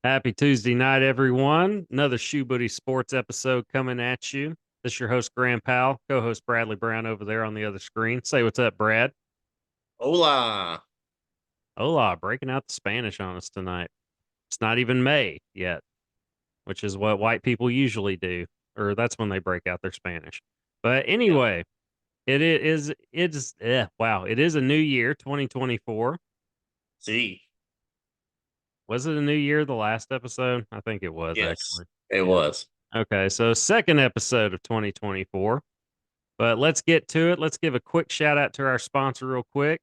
Happy Tuesday night, everyone. Another Shoe Booty Sports episode coming at you. This is your host, Graham Powell, co host Bradley Brown over there on the other screen. Say what's up, Brad. Hola. Hola, breaking out the Spanish on us tonight. It's not even May yet, which is what white people usually do, or that's when they break out their Spanish. But Yeah. anyway, wow, it is a new year, 2024. See. Was it a new year, the last episode? I think it was Yes, actually. it Yeah. was. Okay, so second episode of 2024. But let's get to it. Let's give a quick shout out to our sponsor, real quick.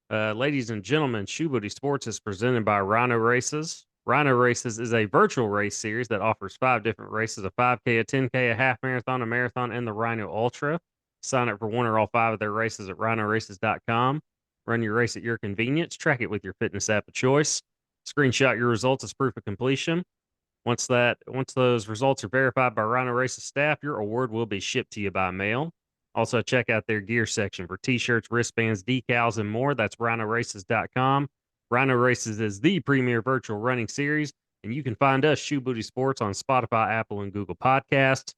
Ladies and gentlemen, Shoe Booty Sports is presented by Rhino Races. Rhino Races is a virtual race series that offers 5 different races: a 5K, a 10K, a half marathon, a marathon, and the Rhino Ultra. Sign up for one or all 5 of their races at rhinoraces.com. Run your race at your convenience. Track it with your fitness app of choice. Screenshot your results as proof of completion. Once those results are verified by Rhino Races staff, your award will be shipped to you by mail. Also, check out their gear section for t-shirts, wristbands, decals, and more. That's rhinoraces.com. Rhino Races is the premier virtual running series, and you can find us, Shoe Booty Sports, on Spotify, Apple, and Google Podcasts.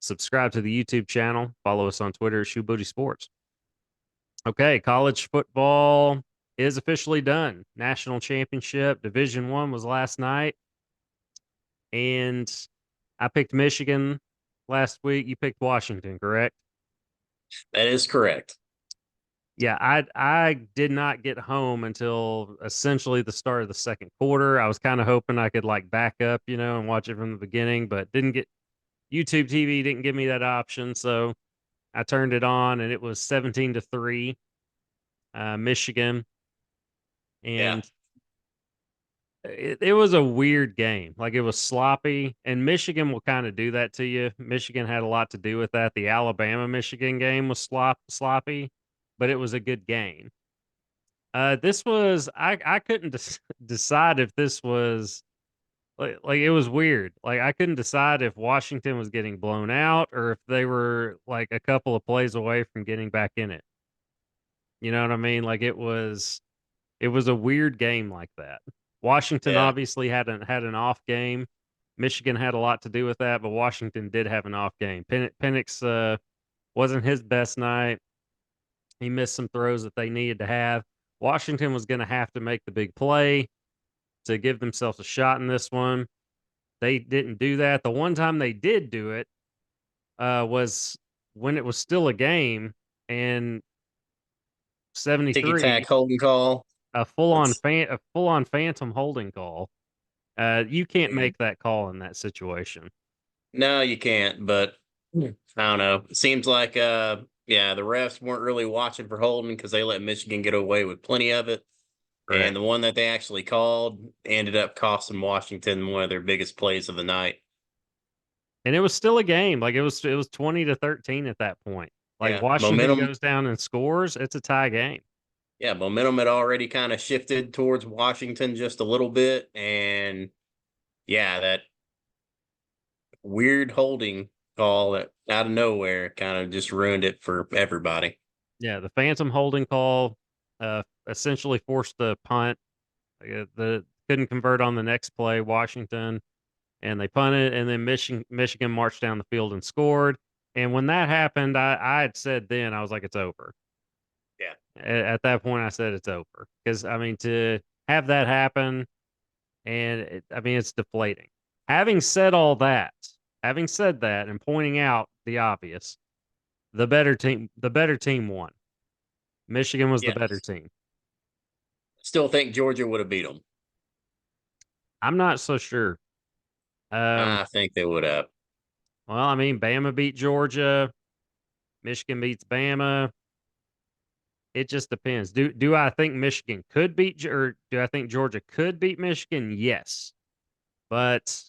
Subscribe to the YouTube channel. Follow us on Twitter at Shoe Booty Sports. Okay, college football is officially done. National championship, Division One was last night, and I picked Michigan last week. You picked Washington, correct? That is correct. Yeah, I did not get home until essentially the start of the second quarter. I was kind of hoping I could like back up, and watch it from the beginning, but didn't get YouTube TV didn't give me that option, so I turned it on and it was 17-3, Michigan, Yeah. and it was a weird game. Like it was sloppy, and Michigan will kind of do that to you. Michigan had a lot to do with that. The Alabama Michigan game was sloppy, but it was a good game. This was I couldn't decide if this was like it was weird. Like I couldn't decide if Washington was getting blown out or if they were like a couple of plays away from getting back in it. You know what I mean? Like it was a weird game like that. Washington Yeah. obviously had an off game. Michigan had a lot to do with that, but Washington did have an off game. Penix wasn't his best night. He missed some throws that they needed to have. Washington was going to have to make the big play to give themselves a shot in this one. They didn't do that. The one time they did do it was when it was still a game, and Ticky 73, tack holding call. That's a full on phantom holding call. You can't yeah. make that call in that situation. No, you can't, but I don't know. It seems like yeah, the refs weren't really watching for holding because they let Michigan get away with plenty of it. And Correct. the one that they actually called ended up costing Washington one of their biggest plays of the night. And it was still a game. Like it was 20-13 at that point. Like Yeah. Washington Momentum. goes down and scores, it's a tie game. Yeah, momentum had already kind of shifted towards Washington just a little bit. And yeah, that weird holding call that out of nowhere kind of just ruined it for everybody. Yeah, the phantom holding call essentially forced the punt. The couldn't convert on the next play, Washington, and they punted, and then Michigan marched down the field and scored. And when that happened, I had said then I was like, it's over. Yeah. At that point, I said it's over because I mean to have that happen, and I mean it's deflating. Having said all that, having said that, and pointing out the obvious, the better team won. Michigan was the better Yes. team. Still think Georgia would have beat them. I'm not so sure. Um, I think they would have. well, I mean, Bama beat Georgia. Michigan beats Bama. It just depends. Do I think Michigan could beat or do I think Georgia could beat Michigan? Yes, but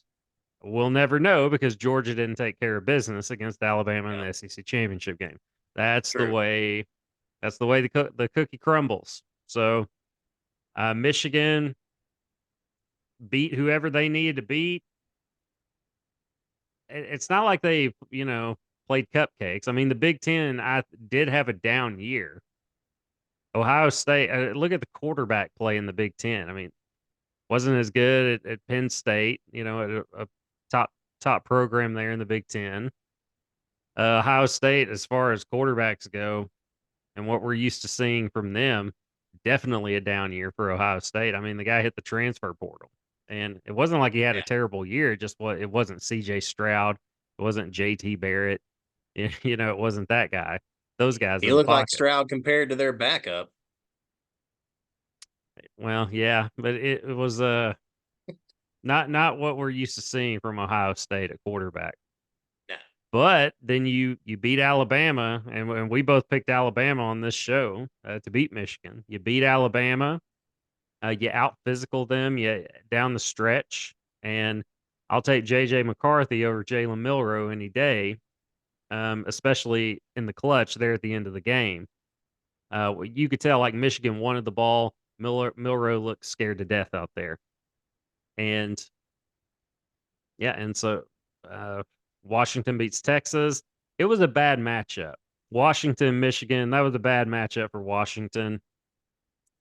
we'll never know because Georgia didn't take care of business against Alabama in Yeah. the SEC championship game. That's the True. way. That's the way the cookie crumbles. So Michigan beat whoever they needed to beat. It's not like they played cupcakes. I mean, the Big Ten I did have a down year. Ohio State. Look at the quarterback play in the Big Ten. I mean, Wasn't as good at Penn State, at a top program there in the Big Ten. Ohio State, as far as quarterbacks go, and what we're used to seeing from them, definitely a down year for Ohio State. I mean, the guy hit the transfer portal, and it wasn't like he had a Yeah. terrible year. It wasn't C.J. Stroud, it wasn't J.T. Barrett, it wasn't that guy. Those guys He in the looked like pocket. Stroud compared to their backup. Well, yeah, but it was not what we're used to seeing from Ohio State at quarterback. Yeah. But then you beat Alabama, and we both picked Alabama on this show to beat Michigan. You beat Alabama. You out physical them. You down the stretch, and I'll take JJ McCarthy over Jalen Milroe any day, especially in the clutch there at the end of the game. You could tell like Michigan wanted the ball. Milroe looked scared to death out there, and yeah, and so uh, Washington beats Texas. It was a bad matchup. Washington, Michigan, that was a bad matchup for Washington.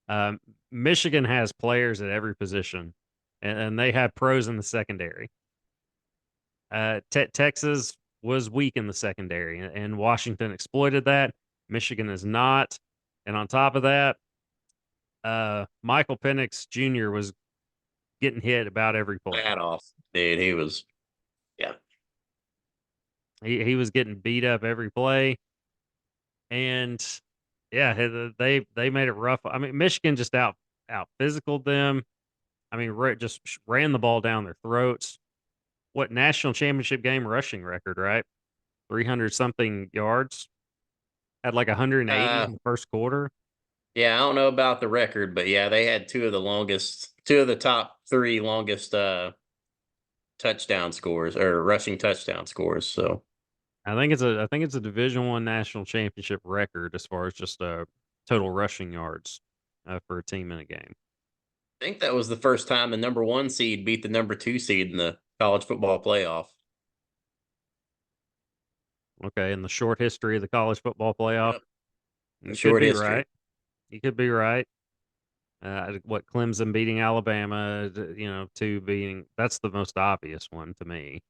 Um, Michigan has players at every position, and they had pros in the secondary. Texas was weak in the secondary, and Washington exploited that. Michigan is not. And on top of that, Michael Penix Jr. was getting hit about every play. Bad off. Dude, he was, yeah. He was getting beat up every play, and yeah, they made it rough. I mean, Michigan just out physicaled them. I mean, just ran the ball down their throats. What national championship game rushing record, right? 300 something yards. Had like 180 Uh in the first quarter. yeah, I don't know about the record, but yeah, they had two of the top three longest touchdown scores or rushing touchdown scores. So I think it's a Division One national championship record as far as just total rushing yards for a team in a game. I think that was the first time the number one seed beat the number two seed in the college football playoff. Okay, in the short history of the college football playoff, Yep. A you could short be history. right. You could be right. What Clemson beating Alabama, two beating that's the most obvious one to me.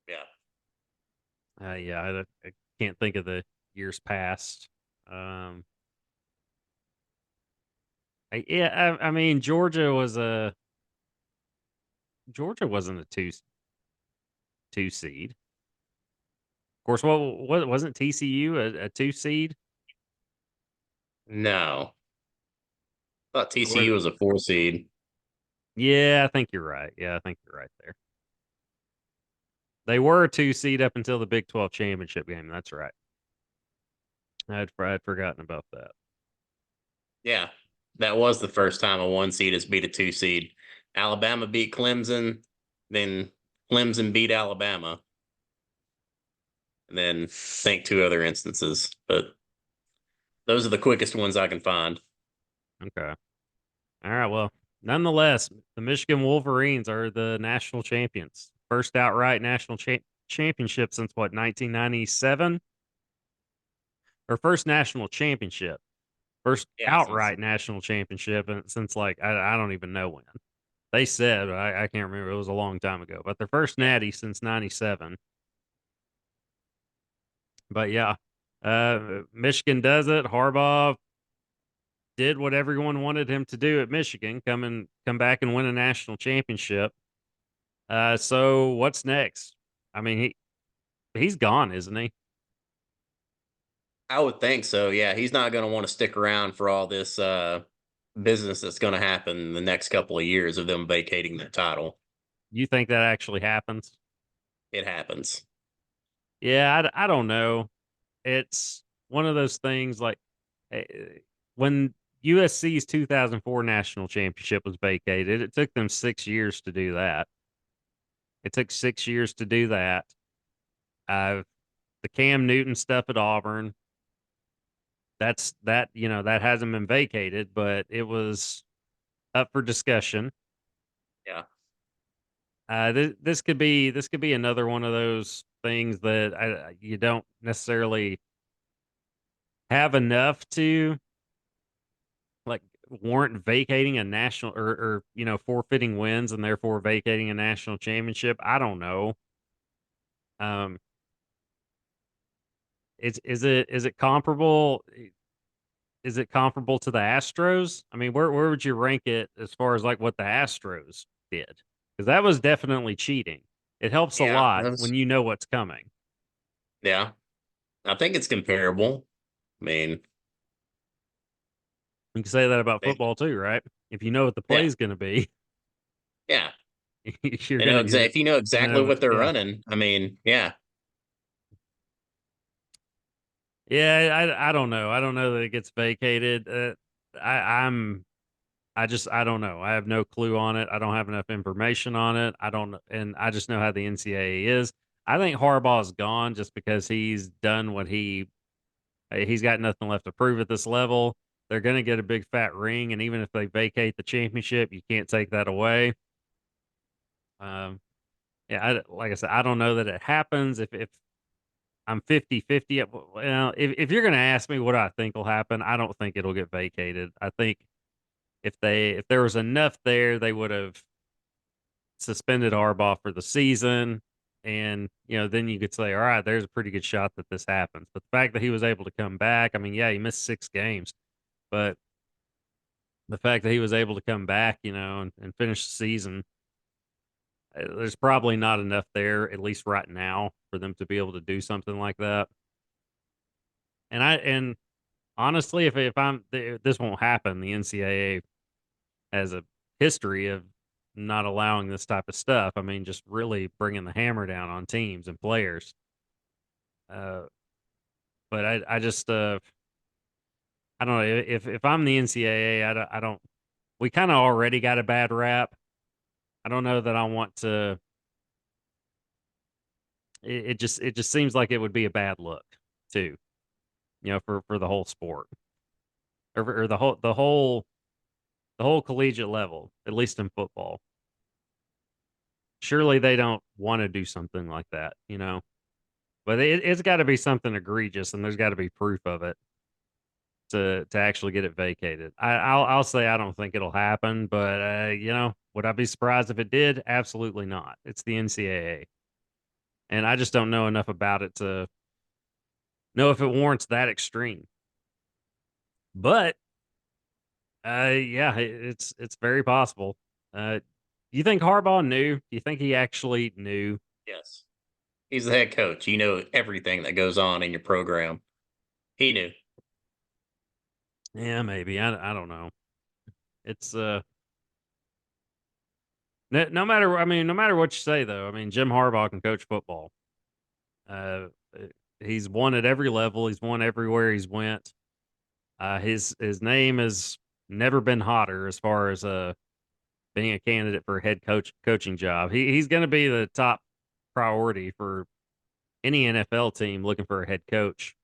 Yeah. Yeah, I can't think of the years past. Um, I mean Georgia wasn't a two seed. Of course, what wasn't TCU a two seed? No. I thought Or TCU was a four seed. yeah, I think you're right. Yeah, I think you're right there. They were a two seed up until the Big 12 championship game. That's right. I'd forgotten about that. Yeah. That was the first time a one seed has beat a two seed. Alabama beat Clemson, then Clemson beat Alabama, and then I think two other instances. But those are the quickest ones I can find. Okay. All right. Well, nonetheless, the Michigan Wolverines are the national champions. First outright national championship since what, 1997? Or first national championship. First Yeah, since outright national championship since like I don't even know when. They said I can't remember. It was a long time ago, but their first yeah. natty since '97. But yeah, Michigan does it. Harbaugh did what everyone wanted him to do at Michigan, come back and win a national championship. So what's next? I mean, he's gone, isn't he? I would think so. Yeah, he's not going to want to stick around for all this business that's going to happen in the next couple of years of them vacating the title. You think that actually happens? It happens. Yeah, I don't know. It's one of those things like eh, when USC's 2004 national championship was vacated, it took them 6 years to do that. It took 6 years to do that. Uh, the Cam Newton stuff at Auburn, that hasn't been vacated, but it was up for discussion. Yeah. This could be another one of those things that you don't necessarily have enough to like warrant vacating a national or forfeiting wins and therefore vacating a national championship. I don't know. Um, is it comparable? Is it comparable to the Astros? I mean, where would you rank it as far as like what the Astros did? Because that was definitely cheating. It helps a Yeah, lot that's when you know what's coming. yeah. I think it's comparable. I mean, You can say that about they, football too, right? If you know what the play yeah, is going to be, yeah. you're They going know to get it. if you know You're going to exactly know what. what they're Yeah, running. I mean, yeah, yeah. I don't know. I don't know that it gets vacated. I I'm I don't know. I have no clue on it. I don't have enough information on it. I don't, and I just know how the NCAA is. I think Harbaugh's gone just because he's done what he's got nothing left to prove at this level. They're going to get a big fat ring, and even if they vacate the championship, you can't take that away. Um, yeah, like I said, I don't know that it happens. If I'm 50-50, well, if you're going to ask me what I think will happen, I don't think it'll get vacated. I think if there was enough there, they would have suspended Harbaugh for the season. And, then you could say, all right, there's a pretty good shot that this happens. But the fact that he was able to come back, I mean, yeah, he missed 6 games, but the fact that he was able to come back, and finish the season, there's probably not enough there, at least right now, for them to be able to do something like that. And honestly, if this won't happen, the NCAA has a history of not allowing this type of stuff. I mean, just really bringing the hammer down on teams and players. Uh, but I just, I don't know if I'm the NCAA, I don't. We kind of already got a bad rap. I don't know that I want to. It just seems like it would be a bad look too. For the whole sport or the whole collegiate level, at least in football. Surely they don't want to do something like that. But it's got to be something egregious, and there's got to be proof of it to actually get it vacated. I'll say I don't think it'll happen, but would I be surprised if it did? Absolutely not. It's the NCAA, and I just don't know enough about it to know if it warrants that extreme. But yeah, it's very possible. Do you think Harbaugh knew? Do you think he actually knew? yes. He's the head coach. You know everything that goes on in your program. He knew. Yeah, maybe. I don't know. It's no matter. I mean, no matter what you say, though. I mean, Jim Harbaugh can coach football. Uh, uh, he's won at every level. He's won everywhere he's went. His name has never been hotter as far as being a candidate for a head coaching job. He's going to be the top priority for any NFL team looking for a head coach.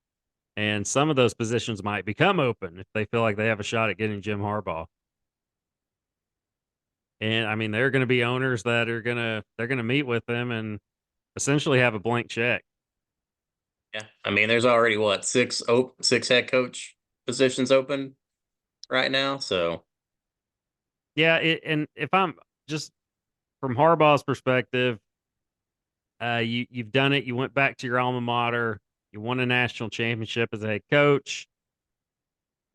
And some of those positions might become open if they feel like they have a shot at getting Jim Harbaugh. And I mean, there are going to be owners that they're gonna meet with them and essentially have a blank check. Yeah. I mean, there's already what, six head coach positions open right now. So Yeah, and if I'm just from Harbaugh's perspective, you've done it. You went back to your alma mater. You won a national championship as a head coach,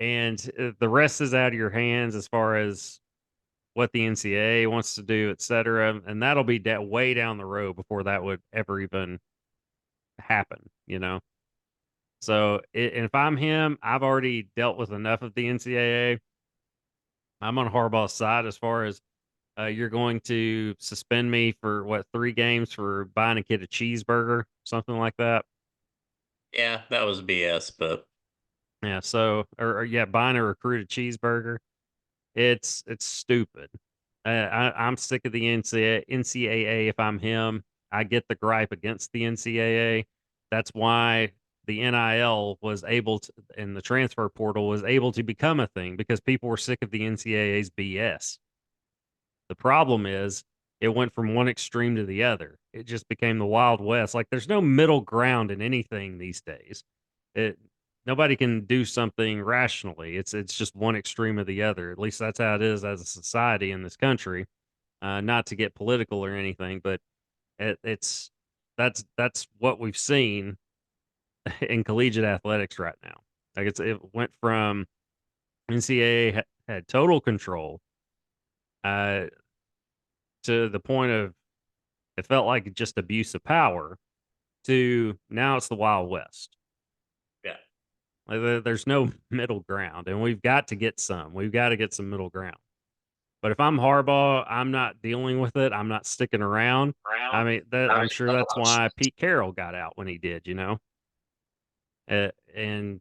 and the rest is out of your hands as far as what the NCAA wants to do, et cetera. And that'll be way down the road before that would ever even happen. So and if I'm him, I've already dealt with enough of the NCAA. I'm on Harbaugh's side as far as you're going to suspend me for what 3 games for buying a kid a cheeseburger, something like that. yeah, that was BS. But Yeah. So or yeah, buying a recruit a cheeseburger. It's stupid. I'm sick of the NCAA. If I'm him, I get the gripe against the NCAA. That's why the NIL was able to, and the transfer portal was able to become a thing because people were sick of the NCAA's BS. The problem is it went from one extreme to the other. It just became the Wild West. Like there's no middle ground in anything these days. It nobody can do something rationally. It's just one extreme or the other. At least that's how it is as a society in this country. Not to get political or anything, but it's that's what we've seen in collegiate athletics right now. Like it went from NCAA had total control uh, to the point of it felt like just abuse of power to now it's the Wild West. Yeah. Like, there's no middle ground, and we've got to get some. We've got to get some middle ground. But if I'm Harbaugh, I'm not dealing with it. I'm not sticking around. I mean, that I'm sure that's why Pete Carroll got out when he did. And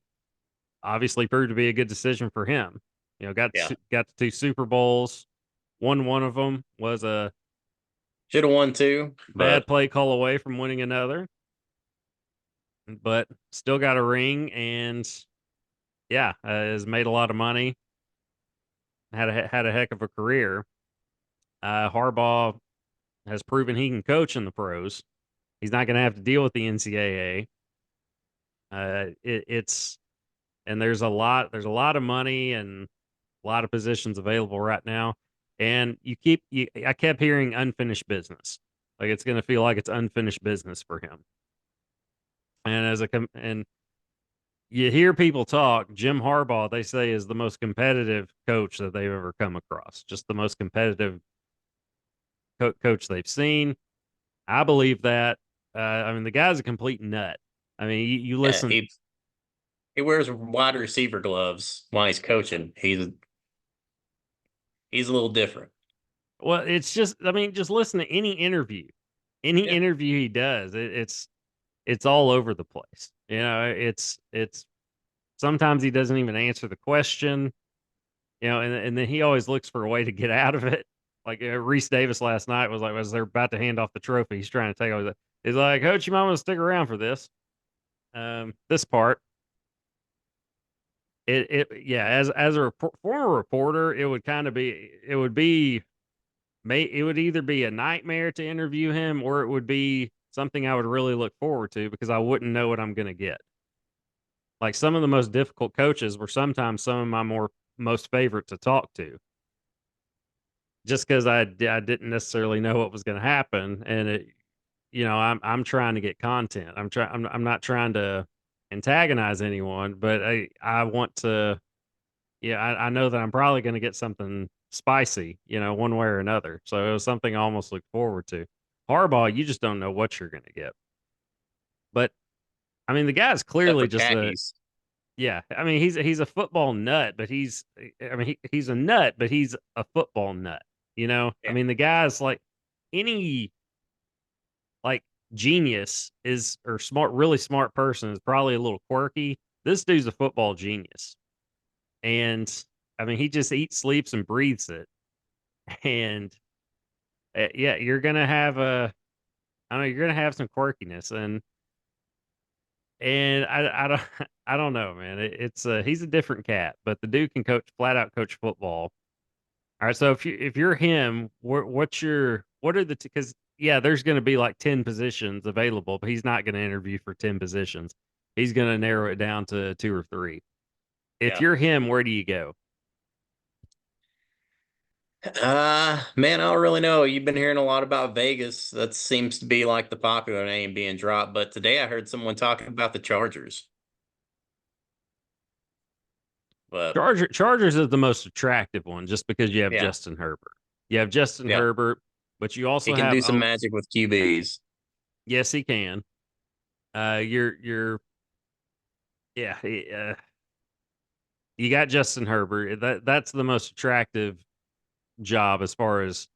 obviously proved to be a good decision for him. Yeah. Got the two Super Bowls. Won one of them. Was a Should have won two, bad but play call away from winning another, but still got a ring and yeah, has made a lot of money. Had a heck of a career. Harbaugh has proven he can coach in the pros. He's not going to have to deal with the NCAA. It's and there's a lot of money and a lot of positions available right now. And I kept hearing unfinished business. Like it's going to feel like it's unfinished business for him. And and you hear people talk, Jim Harbaugh, they say is the most competitive coach that they've ever come across. Just the most competitive coach they've seen. I believe that. I mean, the guy's a complete nut. I mean, you yeah, listen. he wears wide receiver gloves while he's coaching. He's a little different. Well, it's just. I mean, just listen to any interview. Any Yeah. interview he does, it's all over the place. It's sometimes he doesn't even answer the question. And then he always looks for a way to get out of it. Like Reese Davis last night was like, as they're about to hand off the trophy, he's trying to take over. He's like, Coach, you might want to stick around for this. This part, yeah. As a former reporter, it would either be a nightmare to interview him or it would be something I would really look forward to because I wouldn't know what I'm going to get. Like some of the most difficult coaches were sometimes some of my most favorite to talk to just because I didn't necessarily know what was going to happen, and I'm trying to get content. I'm not trying to antagonize anyone, but I want to. Yeah, I know that I'm probably going to get something spicy, one way or another. So it was something I almost looked forward to. Harbaugh, you just don't know what you're going to get. But I mean, the guy's Except clearly for just a khakis. yeah. I mean, he's a football nut, but he's a nut, but he's a football nut. I Yeah. mean, the guy's like any like genius is or smart, really smart person is probably a little quirky. This dude's a football genius, and I mean, he just eats, sleeps, and breathes it. And yeah, you're gonna have I don't know, you're gonna have some quirkiness, and I don't I don't know, man. He's a different cat, but the dude can flat out coach football. All right, so if you're him, what are the because yeah, there's going to be like 10 positions available, but he's not going to interview for 10 positions. He's going to narrow it down to two or three. If Yeah. you're him, where do you go? Man, I don't really know. You've been hearing a lot about Vegas. That seems to be like the popular name being dropped. But today I heard someone talking about the Chargers. But Chargers is the most attractive one, just because you have yeah, Justin Herbert. You have Justin yeah, Herbert, but you he also can have do some magic with QBs. yes, he can. You're yeah, you got Justin Herbert. That's the most attractive job as far as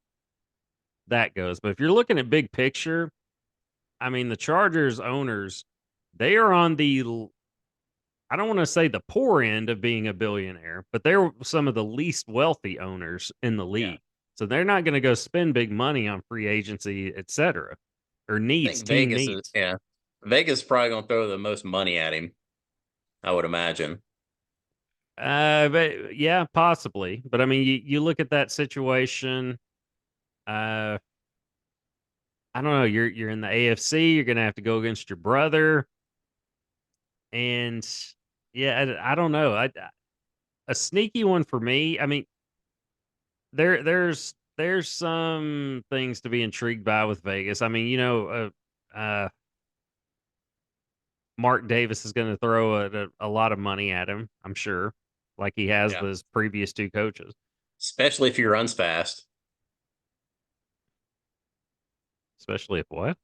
that goes. But if you're looking at big picture, I mean, the Chargers owners, they are on I don't want to say the poor end of being a billionaire, but they're some of the least wealthy owners in the Yeah, league. So they're not going to go spend big money on free agency, et cetera, or I needs, think team Vegas is. needs. Yeah, Vegas is probably gonna throw the most money at him. I would imagine. But yeah, possibly. But I mean, you look at that situation. Uh, I don't know. You're in the AFC. You're going to have to go against your brother, and Yeah, I don't know. A sneaky one for me. I mean, there's some things to be intrigued by with Vegas. I mean, Mark Davis is going to throw a lot of money at him, I'm sure, like he has Yeah, those previous two coaches, especially if he runs fast. especially if what?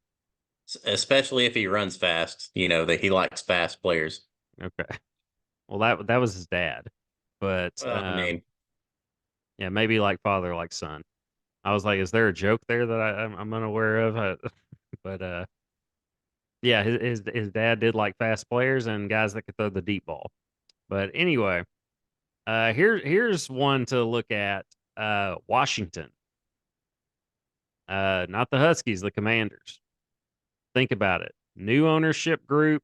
Especially if he runs fast. You know that he likes fast players. Okay. Well, that was his dad, but Well, I mean, yeah, maybe like father, like son. I was like, is there a joke there that I'm unaware of? But yeah, his dad did like fast players and guys that could throw the deep ball. But anyway, here's one to look at. Washington, not the Huskies, the Commanders. Think about it. New ownership group.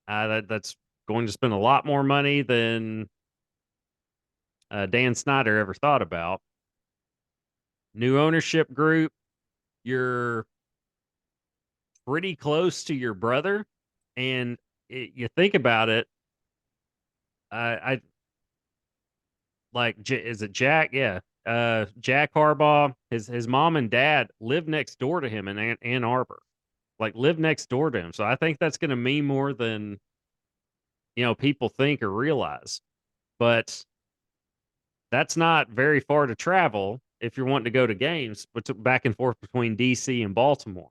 That's going to spend a lot more money than Dan Snyder ever thought about. New ownership group. You're pretty close to your brother, and you think about it. I like is it Jack? Yeah, Jack Harbaugh. His mom and dad live next door to him in Ann Arbor. Like live next door to him. So I think that's going to mean more than people think or realize. But that's not very far to travel if you're wanting to go to games, but back and forth between DC and Baltimore.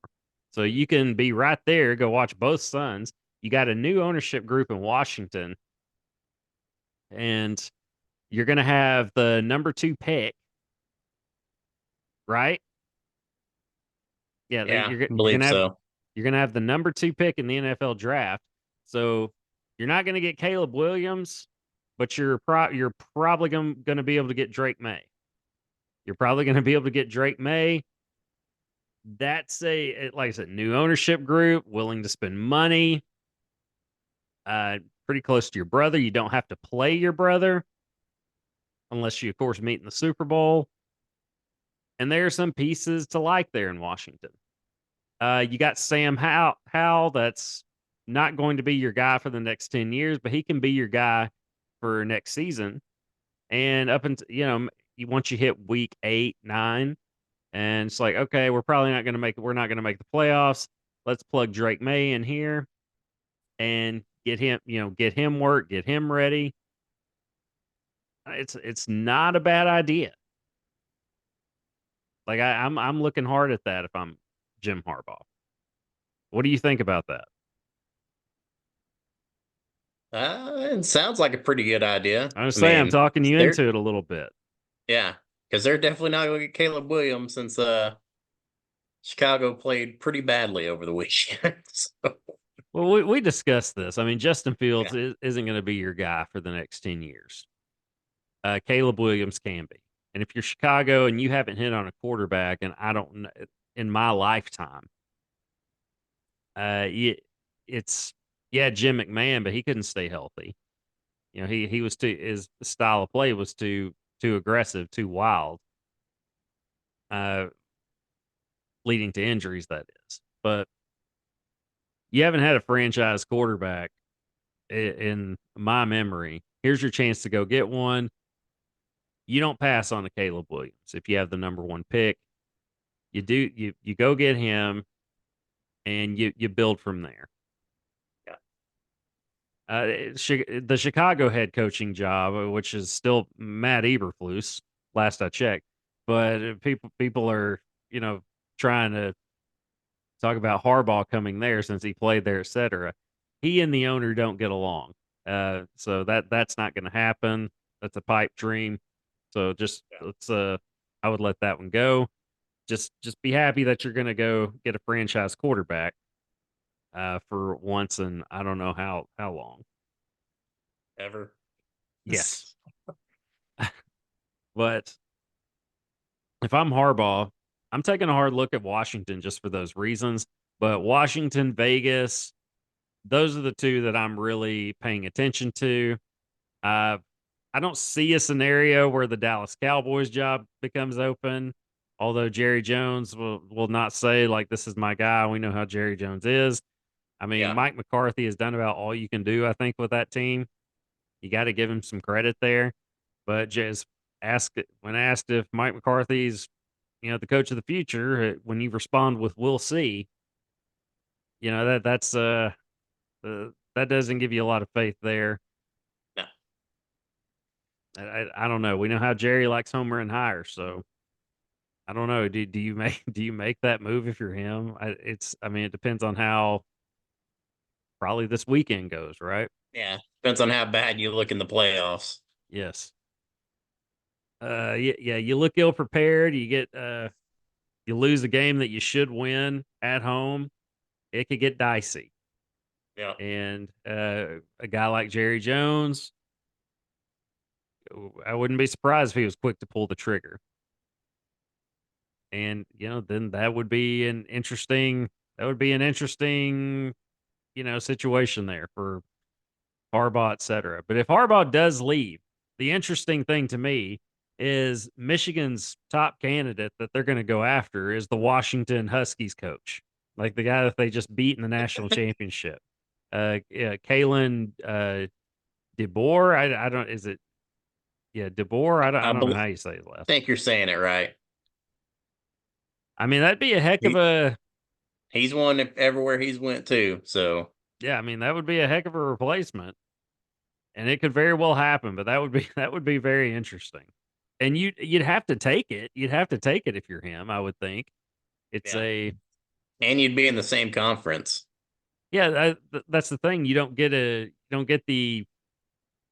So you can be right there, go watch both Suns. You got a new ownership group in Washington, and you're going to have the number 2 pick, right? Yeah, yeah, I you're believe gonna have so. the number 2 pick in the NFL draft. So you're not going to get Caleb Williams, but you're probably going to be able to get Drake May. You're probably going to be able to get Drake May. That's like I said, new ownership group, willing to spend money. Pretty close to your brother. You don't have to play your brother unless you, of course, meet in the Super Bowl. And there are some pieces to like there in Washington. You got Sam Howell, that's not going to be your guy for the next 10 years, but he can be your guy for next season. And up until, once you hit week 8, 9, and it's like, okay, we're not going to make the playoffs. Let's plug Drake May in here and get him work, get him ready. It's not a bad idea. Like I'm looking hard at that if I'm Jim Harbaugh. What do you think about that? It sounds like a pretty good idea. I was I say I'm mean, talking you they're into it a little bit. yeah, because they're definitely not going to get Caleb Williams since Chicago played pretty badly over the weekend. So, Well, we discussed this. I mean, Justin Fields yeah, isn't going to be your guy for the next 10 years. Caleb Williams can be. And if you're Chicago and you haven't hit on a quarterback, and I don't know in my lifetime, uh, you, it's yeah, Jim McMahon, but he couldn't stay healthy. He was too his style of play was too aggressive, too wild, uh, leading to injuries. That is, but you haven't had a franchise quarterback in my memory. Here's your chance to go get one. You don't pass on a Caleb Williams if you have the number 1 pick. You go get him and you build from there. yeah, The Chicago head coaching job, which is still Matt Eberflus, last I checked, but people are trying to talk about Harbaugh coming there since he played there, etc. He and the owner don't get along, so that's not going to happen. That's a pipe dream. So just yeah. let's I would let that one go. Just be happy that you're going to go get a franchise quarterback for once, and I don't know how long. Ever. Yes, but if I'm Harbaugh, I'm taking a hard look at Washington just for those reasons. But Washington, Vegas, those are the two that I'm really paying attention to. Uh, I don't see a scenario where the Dallas Cowboys job becomes open. Although Jerry Jones will not say like this is my guy. We know how Jerry Jones is. I mean, Yeah. Mike McCarthy has done about all you can do, I think, with that team. You got to give him some credit there. But just when asked if Mike McCarthy's, the coach of the future, when you respond with "We'll see," that doesn't give you a lot of faith there. No. I don't know. We know how Jerry likes Homer and hire, so I don't know. Do you make do you make that move if you're him? I mean, it depends on how probably this weekend goes, right? Yeah. Depends on how bad you look in the playoffs. Yes. Yeah, you look ill prepared. You lose a game that you should win at home. It could get dicey. Yeah. And a guy like Jerry Jones, I wouldn't be surprised if he was quick to pull the trigger. And then that would be an interesting situation there for Harbaugh, et cetera. But if Harbaugh does leave, the interesting thing to me is Michigan's top candidate that they're going to go after is the Washington Huskies coach, like the guy that they just beat in the national championship. Yeah, Kalen DeBoer. I don't. Is it? Yeah, DeBoer. I I don't know bel how you say his last think name. you're saying it right. I mean, that'd be a heck of He, a. he's won everywhere he's went to. So Yeah, I mean, that would be a heck of a replacement, and it could very well happen. But that would be that would be very interesting. And you'd have to take it. You'd have to take it if you're him. I would think it's yeah. a And you'd be in the same conference. yeah. That's the thing. You don't get the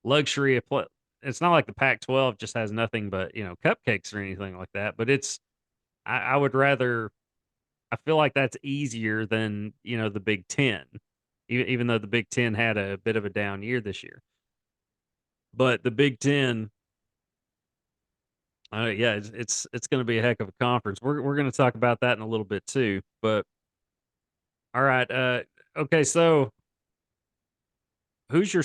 luxury of play. It's not like the Pac-12 just has nothing but cupcakes or anything like that. But I would rather. I feel like that's easier than the Big Ten, even though the Big Ten had a bit of a down year this year. But the Big Ten, yeah, it's going to be a heck of a conference. We're going to talk about that in a little bit too. But all right, okay, so who's your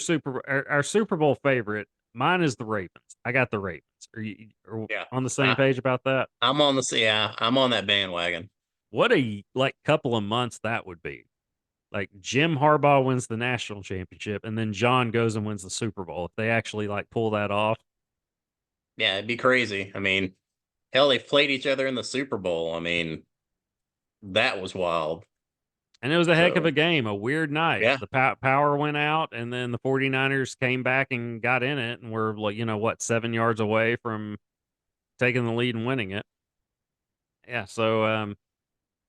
our Super Bowl favorite? Mine is the Ravens. I got the Ravens. Are Yeah. on the same page about that? I'm on that bandwagon. What a like couple of months that would be. Like Jim Harbaugh wins the national championship, and then John goes and wins the Super Bowl. If they actually like pull that off, Yeah, it'd be crazy. I mean, hell, they played each other in the Super Bowl. I mean, that was wild. and it was a heck of a So game, a weird night. yeah, The power went out, and then the 49ers came back and got in it, and were like, 7 yards away from taking the lead and winning it. Yeah, so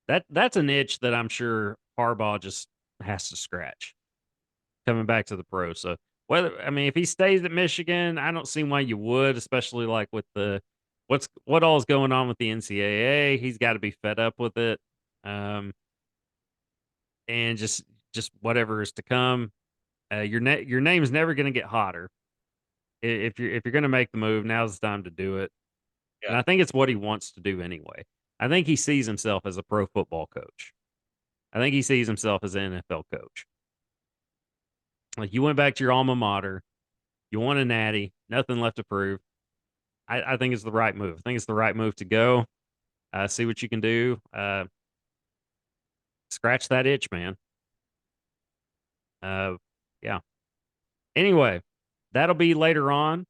that's an itch that I'm sure Harbaugh just has to scratch coming back to the pros. So if he stays at Michigan, I don't see why you would, especially like with what all is going on with the NCAA. He's got to be fed up with it, um, and just whatever is to come. Your name's never going to get hotter if you're going to make the move. Now's the time to do it, and yeah, I think it's what he wants to do anyway. I think he sees himself as a pro football coach. I think he sees himself as an NFL coach. Like you went back to your alma mater, you won a natty, nothing left to prove. I think it's the right move. I think it's the right move to go. See what you can do. Scratch that itch, man. Yeah. Anyway, that'll be later on.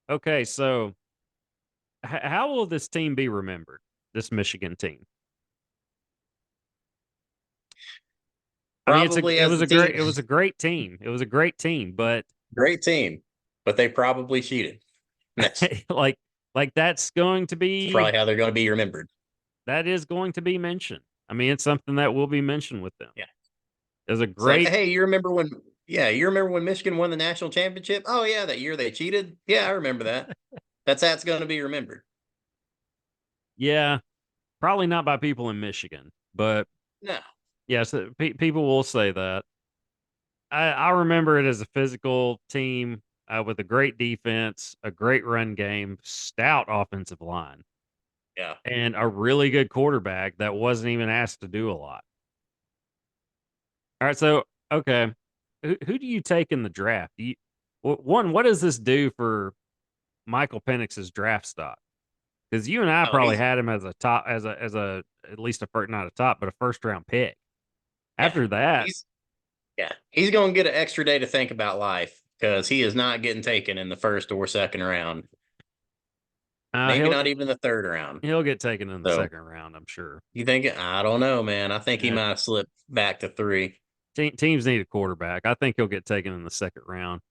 Okay, so how will this team be remembered? This Michigan team. I mean, probably it as was the a team. great it was a great team. It was a great team, but Great team, but they probably cheated. That's like that's going to be probably how they're going to be remembered. that is going to be mentioned. I mean, it's something that will be mentioned with them. Yeah, It was a it's like, great hey, you remember when? Yeah, you remember when Michigan won the national championship? Oh yeah, that year they cheated. Yeah, I remember that. That's how it's going to be remembered. yeah, probably not by people in Michigan, but No, yes, people will say that. I remember it as a physical team with a great defense, a great run game, stout offensive line, yeah, and a really good quarterback that wasn't even asked to do a lot. All right, so okay, who do you take in the draft? One, what does this do for Michael Penix's draft stock? Because you and I oh, probably he's had him as a top, as a at least a first, not a top, but a first round pick. Yeah, After that, he's he's going to get an extra day to think about life because he is not getting taken in the first or second round. Maybe he'll not even the third round. he'll get taken in the So second round, I'm sure. you think? I don't know, man. I think he Yeah, might have slipped back to three. teams need a quarterback. I think he'll get taken in the second round.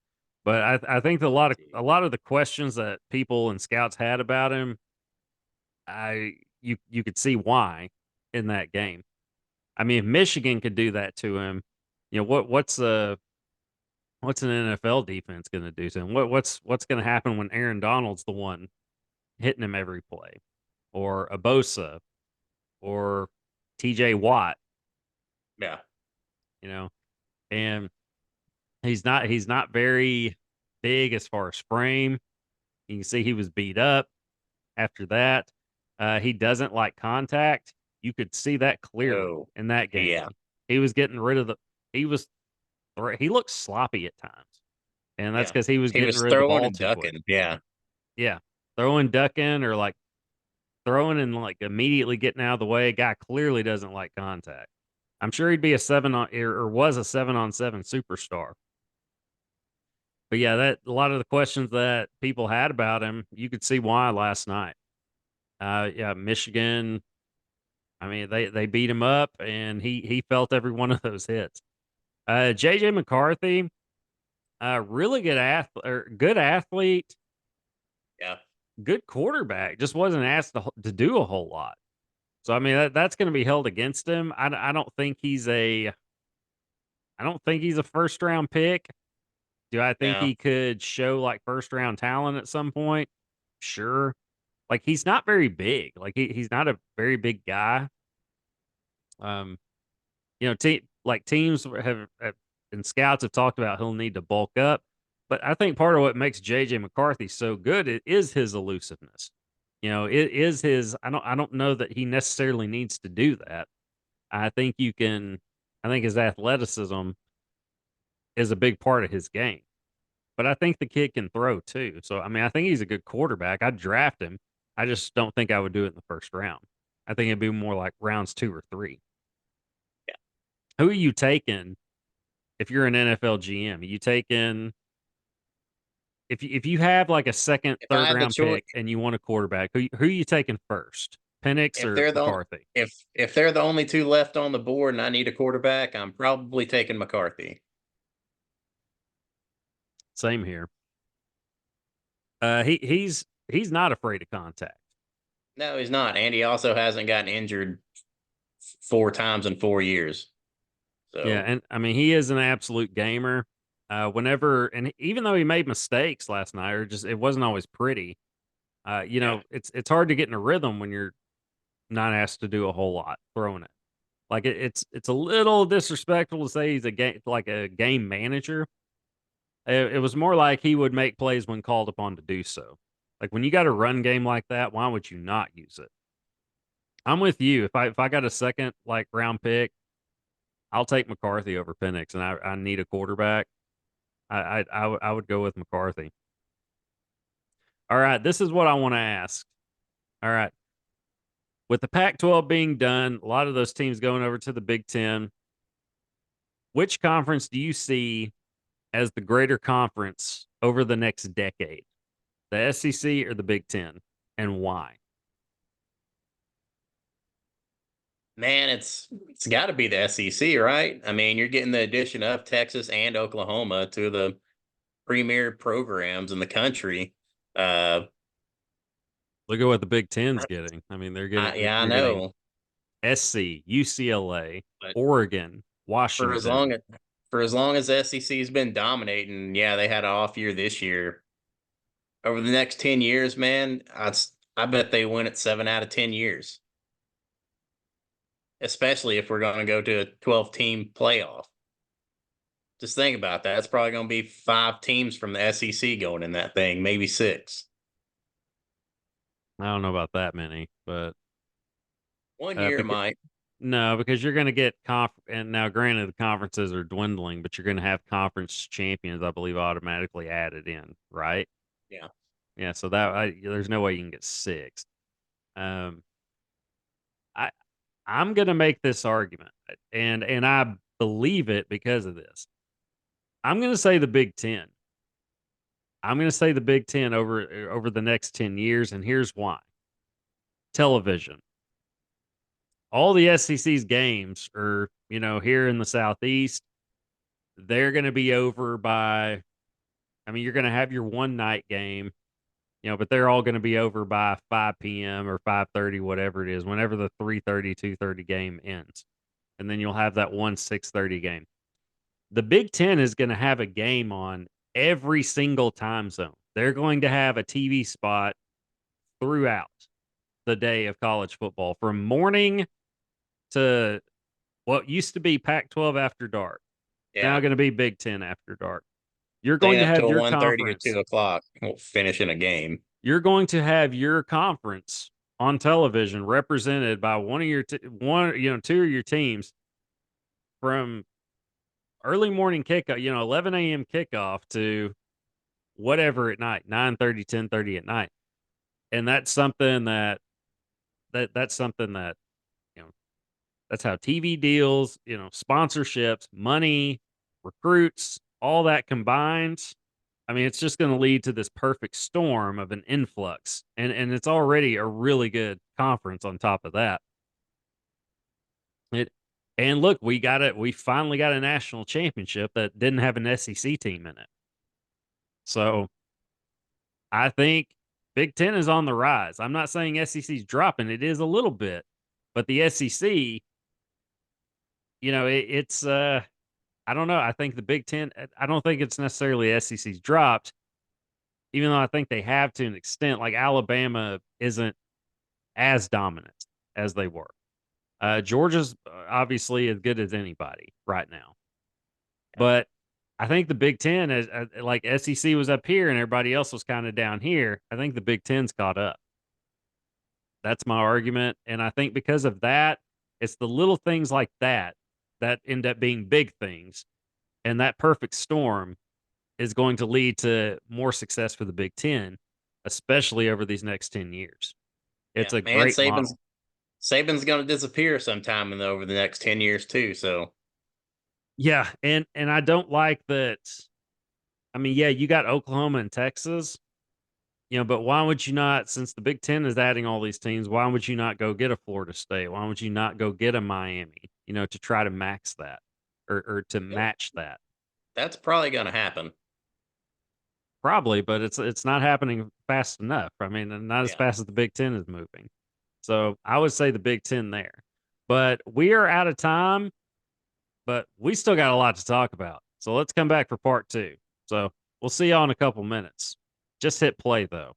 But I think a lot of the questions that people and scouts had about him, you could see why in that game. I mean, if Michigan could do that to him, what's an NFL defense going to do to him? What's going to happen when Aaron Donald's the one hitting him every play, or a Bosa, or T.J. Watt? Yeah, You know, and he's not very big as far as frame. You can see he was beat up after that. He doesn't like contact. You could see that clearly no, in that yeah, game. He was getting rid of the. He was. He looked sloppy at times, and that's yeah. because he was He getting was rid of the throwing ball and too quick. ducking. Yeah, Yeah, throwing, ducking, or like throwing and like immediately getting out of the way. Guy clearly doesn't like contact. I'm sure he'd be a seven on or was a 7-on-7 superstar. But yeah, that a lot of the questions that people had about him, you could see why last night. Yeah, Michigan. I mean, they beat him up, and he felt every one of those hits. JJ McCarthy, really good athlete, yeah. good quarterback. Just wasn't asked to do a whole lot. So I mean, that's going to be held against him. I don't think he's a first round pick. Do I think No, he could show like first round talent at some point? Sure. Like he's not very big. Like he's not a very big guy. Um, like teams have and scouts have talked about he'll need to bulk up. But I think part of what makes JJ McCarthy so good is his elusiveness. It is his. I don't know that he necessarily needs to do that. I think you can. I think his athleticism is a big part of his game. But I think the kid can throw too. So I mean, I think he's a good quarterback. I'd draft him. I just don't think I would do it in the first round. I think it'd be more like rounds 2 or 3. yeah. Who are you taking if you're an NFL GM? Are you taking if you have like a second, If I third had the round choice, pick and you want a quarterback, who are you taking first? Penix if or they're McCarthy? if they're the only two left on the board and I need a quarterback, I'm probably taking McCarthy. Same here. He's not afraid of contact. No, he's not, and he also hasn't gotten injured four times in 4 years. Yeah, So and I mean he is an absolute gamer. Whenever and even though he made mistakes last night, or just it wasn't always pretty. yeah, It's hard to get in a rhythm when you're not asked to do a whole lot throwing it. Like it's a little disrespectful to say he's a game manager. It was more like he would make plays when called upon to do so. Like when you got a run game like that, why would you not use it? I'm with you. If I got a second like round pick, I'll take McCarthy over Penix, and I need a quarterback. I would go with McCarthy. All right, this is what I want to ask. All right, with the Pac-12 being done, a lot of those teams going over to the Big Ten. Which conference do you see as the greater conference over the next decade? The SEC or the Big Ten, and why? man, it's got to be the SEC, right? I mean, you're getting the addition of Texas and Oklahoma to the premier programs in the country. Uh, Look at what the Big Ten's getting. I mean, I they're getting know, SC, UCLA, but Oregon, for as long Washington. as SEC's been dominating, yeah, they had an off year this year. Over the next 10 years, man, I bet they win it 7 out of 10 years. Especially if we're going to go to a 12-team playoff. Just think about that. It's probably going to be 5 teams from the SEC going in that thing, maybe 6. I don't know about that many, but One year it because might. no, because you're going to get and now granted the conferences are dwindling, but you're going to have conference champions, I believe, automatically added in, right? Yeah. Yeah, so there's no way you can get 6. Um, I'm going to make this argument, and I believe it because of this. I'm going to say the Big Ten. I'm going to say the Big Ten over the next 10 years, and here's why. Television. All the SEC's games are, here in the Southeast, they're going to be over by, I mean, you're going to have your one night game, but they're all going to be over by 5 p.m. or 5:30, whatever it is, whenever the 3:30, 2:30 game ends. And then you'll have that one 6:30 game. The Big Ten is going to have a game on every single time zone. They're going to have a TV spot throughout the day of college football from morning to what used to be Pac-12 after dark. Now Yeah. going to be Big Ten after dark. You're going Staying to up have till your 1:30 or conference. 2 o'clock, we'll finish in a game. You're going to have your conference on television represented by two of your teams from early morning kickoff, 11 a.m. kickoff to whatever at night, 9:30, 10:30 at night. And that's something that's something that, you know, that's how TV deals, sponsorships, money, recruits, all that combined. I mean, it's just going to lead to this perfect storm of an influx. And it's already a really good conference on top of that. It and look, we finally got a national championship that didn't have an SEC team in it. So I think Big Ten is on the rise. I'm not saying SEC's dropping, it is a little bit, but the SEC, it's I don't know. I think the Big Ten, I don't think it's necessarily SEC's dropped, even though I think they have to an extent. Like Alabama isn't as dominant as they were. Georgia's obviously as good as anybody right now. But I think the Big Ten is like SEC was up here and everybody else was kind of down here. I think the Big Ten's caught up. That's my argument. And I think because of that, it's the little things like that that end up being big things. And that perfect storm is going to lead to more success for the Big Ten, especially over these next 10 years. It's Yeah, a man, great model. Saban's going to disappear sometime over the next 10 years too. So Yeah, and I don't like that. I mean, yeah, you got Oklahoma and Texas, but why would you not, since the Big Ten is adding all these teams, why would you not go get a Florida State? Why would you not go get a Miami, to try to max that or to match that? that's probably going to happen. Probably, but it's not happening fast enough. I mean, not as Yeah. fast as the Big Ten is moving. So I would say the Big Ten there. But we are out of time, but we still got a lot to talk about. So let's come back for part two. So we'll see y'all in a couple minutes. Just hit play though.